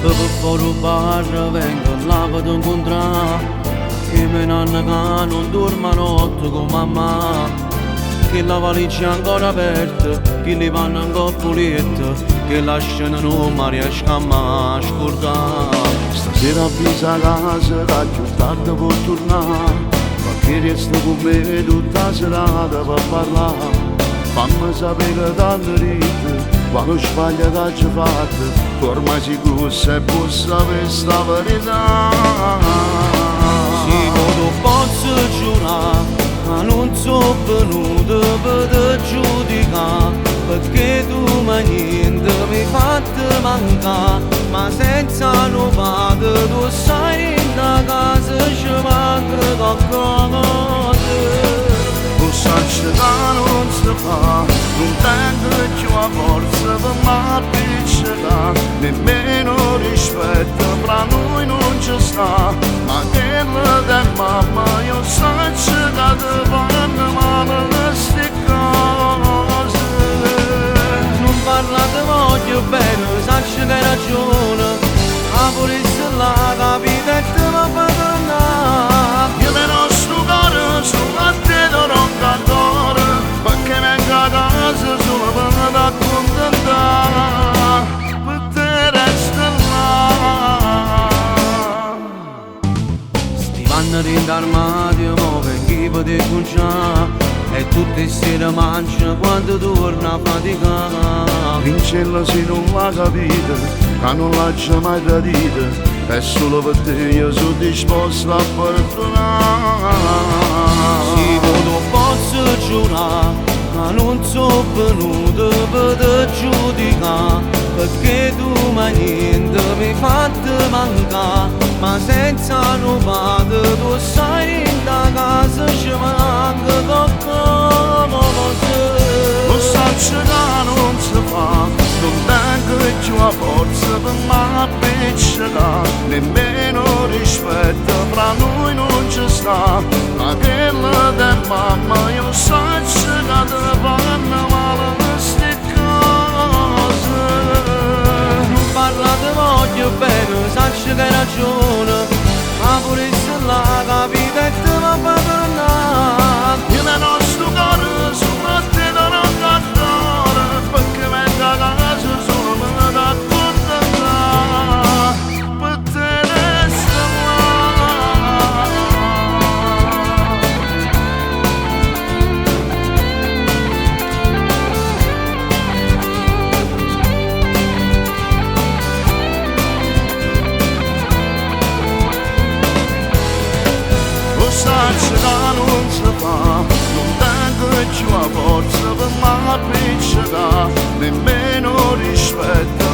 per fuori un bar vengo là per incontrare che me ne hanno che non dormo notte con mamma, che la valigia è ancora aperta, che li vanno ancora pulita, che lasciano non mi riesco a mai scordare. Stasera avvisa a casa che più tardi può tornare, ma che resta con me tutta la serata per parlare. Fammi sapere che tanto ride, quando sbaglia che ci fatto, ormai sicuro se può sapere sta verità. Sì, non posso giurare, ma non sono venuto per te giudicare, perché tu ma niente mi hai fatto mancare, ma senza non vado tu sai in da casa ci manca qualcosa. Lo sai che non si fa, non tengo più la forza per m'appiccicare, nemmeno rispetto fra noi non ci sta, ma che la da mamma io sai che ti fanno male queste cose. Non parlate voglio bene, sai che hai ragione, la polizia la capita e te mi fa tornare. Io me non sto cuore solo a te non cantare, perché vengo a casa solo per accontentare, per te resta là. Vanno dall'armadio, mo vengo per conciare, e tutte le sere mangia quando torna a faticare. Vincello se non l'ha capito, che non l'ha già mai tradito, è solo per te io sono disposto a perdonare. Sì, non posso giurare, ma non sono venuto per te giudicare, perché tu ma niente mi hai fatto mancare, ma senza non vado tu sai in da casa ci manca qualcosa. Lo sai che non si fa, non tengo più la forza per m'appiccicare, nemmeno rispetto fra noi non ci sta, ma che la da mamma io sai che ti fanno male queste cose. Non parlate voglio bene, sai che hai ragione, ma pure se la capita e te mi fa tornare. Io me non sto cuore solo a te non cantare, perché vengo a casa solo per accontentare, per te resta là. Lo sai che non si fa, non tengo più la forza per m'appiccicare, nemmeno rispetto